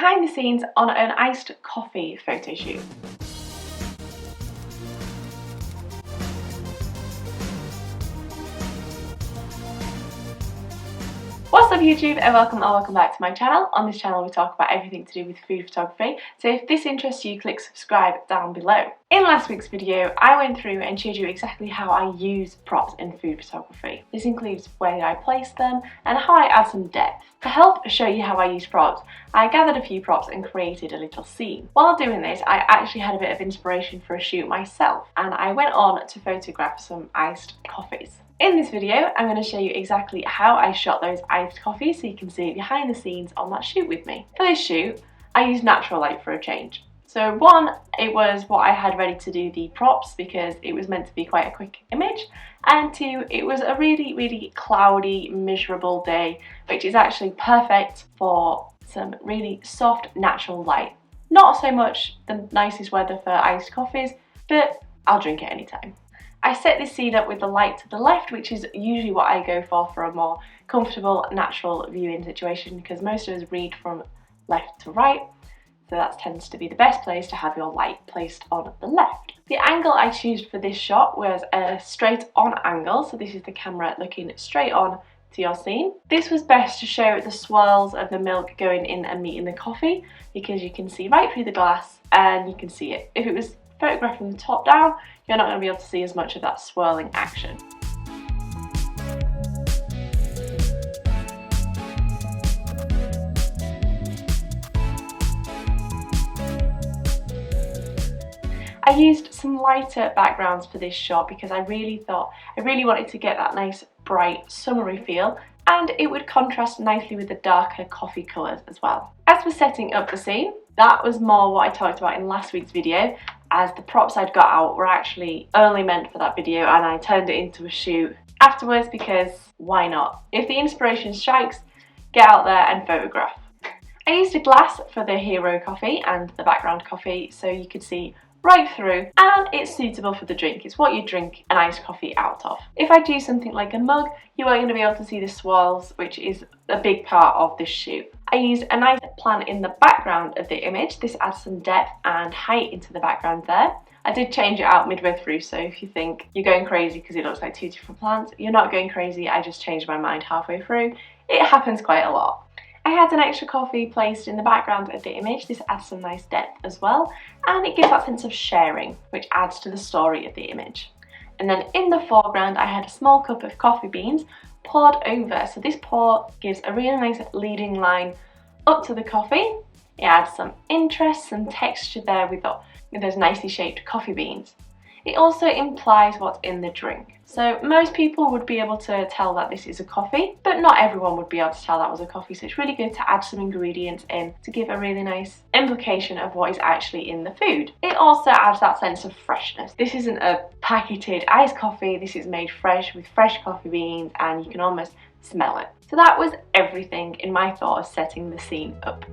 behind the scenes on an iced coffee photo shoot. What's up YouTube, and welcome back to my channel. On this channel we talk about everything to do with food photography, so if this interests you, click subscribe down below. In last week's video I went through and showed you exactly how I use props in food photography. This includes where I place them and how I add some depth. To help show you how I use props, I gathered a few props and created a little scene. While doing this, I actually had a bit of inspiration for a shoot myself, and I went on to photograph some iced coffees. In this video, I'm going to show you exactly how I shot those iced coffees so you can see behind the scenes on that shoot with me. For this shoot, I used natural light for a change. So one, it was what I had ready to do the props because it was meant to be quite a quick image, and two, it was a really cloudy, miserable day, which is actually perfect for some really soft natural light. Not so much the nicest weather for iced coffees, but I'll drink it anytime. I set this scene up with the light to the left, which is usually what I go for a more comfortable, natural viewing situation, because most of us read from left to right, so that tends to be the best place to have your light placed on the left. The angle I chose for this shot was a straight on angle, so this is the camera looking straight on to your scene. This was best to show the swirls of the milk going in and meeting the coffee, because you can see right through the glass and you can see it. If it was photographed from the top down, you're not going to be able to see as much of that swirling action. I used some lighter backgrounds for this shot because I really wanted to get that nice bright summery feel, and it would contrast nicely with the darker coffee colours as well. As for setting up the scene, that was more what I talked about in last week's video, as the props I'd got out were actually only meant for that video and I turned it into a shoot afterwards because why not? If the inspiration strikes, get out there and photograph. I used a glass for the hero coffee and the background coffee so you could see right through, and it's suitable for the drink. It's what you drink an iced coffee out of. If I do something like a mug, you are going to be able to see the swirls, which is a big part of this shoot. I used a nice plant in the background of the image. This adds some depth and height into the background there. I did change it out midway through, so if you think you're going crazy because it looks like two different plants, you're not going crazy. I just changed my mind halfway through. It happens quite a lot. I had an extra coffee placed in the background of the image. This adds some nice depth as well, and it gives that sense of sharing, which adds to the story of the image. And then in the foreground, I had a small cup of coffee beans poured over. So this pour gives a really nice leading line up to the coffee. It adds some interest, some texture there with those nicely shaped coffee beans. It also implies what's in the drink. So most people would be able to tell that this is a coffee, but not everyone would be able to tell that was a coffee. So it's really good to add some ingredients in to give a really nice implication of what is actually in the food. It also adds that sense of freshness. This isn't a packeted iced coffee. This is made fresh with fresh coffee beans, and you can almost smell it. So that was everything in my thought of setting the scene up.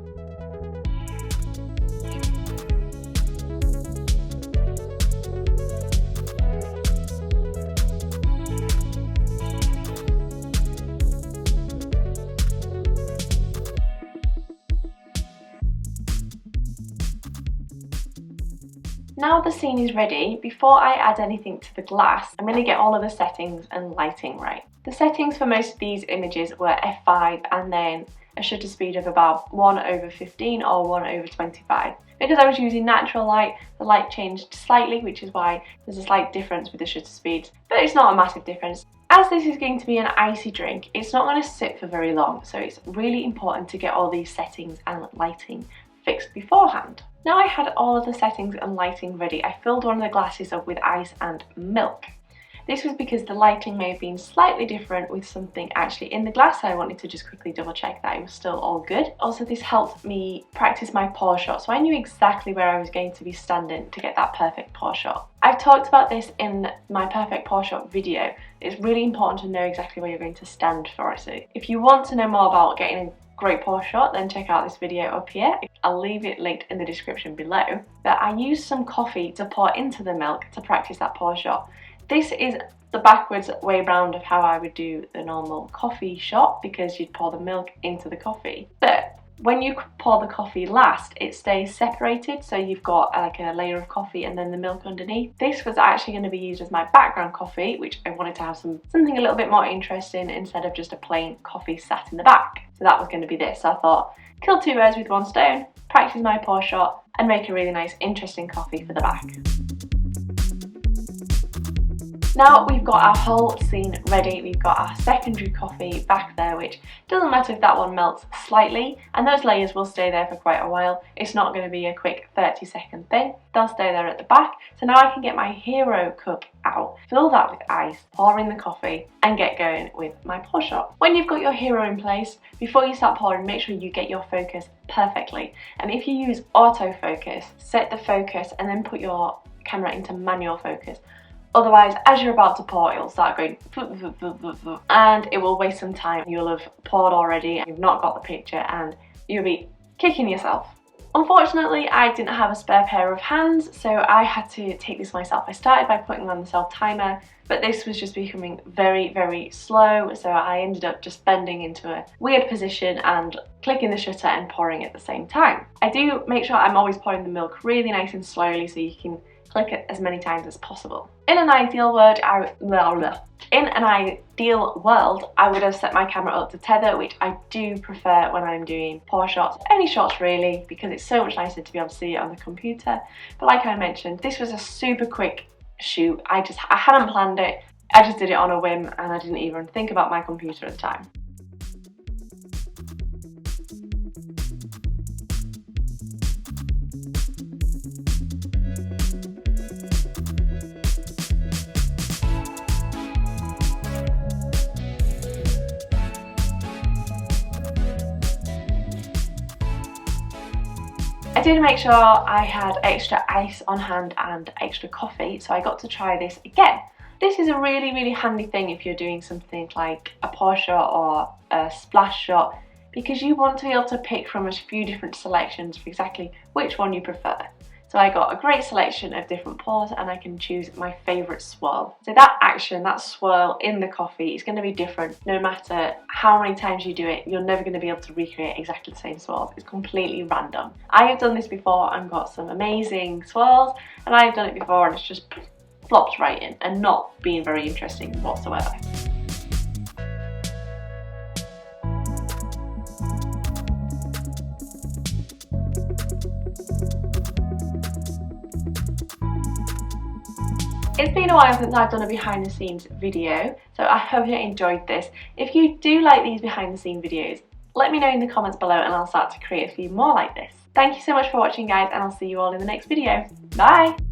Now the scene is ready, before I add anything to the glass, I'm going to get all of the settings and lighting right. The settings for most of these images were f5 and then a shutter speed of about 1/15 or 1/25. Because I was using natural light, the light changed slightly, which is why there's a slight difference with the shutter speeds, but it's not a massive difference. As this is going to be an icy drink, it's not going to sit for very long, so it's really important to get all these settings and lighting fixed beforehand. Now I had all of the settings and lighting ready, I filled one of the glasses up with ice and milk. This was because the lighting may have been slightly different with something actually in the glass, so I wanted to just quickly double check that it was still all good. Also, this helped me practice my pour shot, so I knew exactly where I was going to be standing to get that perfect pour shot. I've talked about this in my perfect pour shot video. It's really important to know exactly where you're going to stand for it. So if you want to know more about getting a great pour shot, then check out this video up here. I'll leave it linked in the description below. But I used some coffee to pour into the milk to practice that pour shot. This is the backwards way round of how I would do the normal coffee shot, because you'd pour the milk into the coffee. But when you pour the coffee last, it stays separated, so you've got like a layer of coffee and then the milk underneath. This was actually going to be used as my background coffee, which I wanted to have something a little bit more interesting instead of just a plain coffee sat in the back. So that was going to be this. So I thought, kill two birds with one stone, practice my pour shot and make a really nice interesting coffee for the back. Now we've got our whole scene ready. We've got our secondary coffee back there, which doesn't matter if that one melts slightly, and those layers will stay there for quite a while. It's not going to be a quick 30-second thing. They'll stay there at the back. So now I can get my hero cup out, fill that with ice, pour in the coffee and get going with my pour shot. When you've got your hero in place, before you start pouring, make sure you get your focus perfectly. And if you use autofocus, set the focus and then put your camera into manual focus. Otherwise, as you're about to pour, it'll start going and it will waste some time. You'll have poured already and you've not got the picture and you'll be kicking yourself. Unfortunately, I didn't have a spare pair of hands, so I had to take this myself. I started by putting on the self timer, but this was just becoming very, very slow, so I ended up just bending into a weird position and clicking the shutter and pouring at the same time. I do make sure I'm always pouring the milk really nice and slowly so you can click it as many times as possible. In an ideal world, I would have set my camera up to tether, which I do prefer when I'm doing pour shots, any shots really, because it's so much nicer to be able to see it on the computer. But like I mentioned, this was a super quick shoot. I hadn't planned it. I just did it on a whim and I didn't even think about my computer at the time. I did make sure I had extra ice on hand and extra coffee, so I got to try this again. This is a really, really handy thing if you're doing something like a pour shot or a splash shot, because you want to be able to pick from a few different selections for exactly which one you prefer. So I got a great selection of different pours and I can choose my favourite swirl. So that action, that swirl in the coffee is going to be different no matter how many times you do it. You're never going to be able to recreate exactly the same swirls. It's completely random. I have done this before and got some amazing swirls, and I have done it before and it's just flopped right in and not being very interesting whatsoever. It's been a while since I've done a behind the scenes video, so I hope you enjoyed this. If you do like these behind the scene videos, let me know in the comments below and I'll start to create a few more like this. Thank you so much for watching guys, and I'll see you all in the next video. Bye!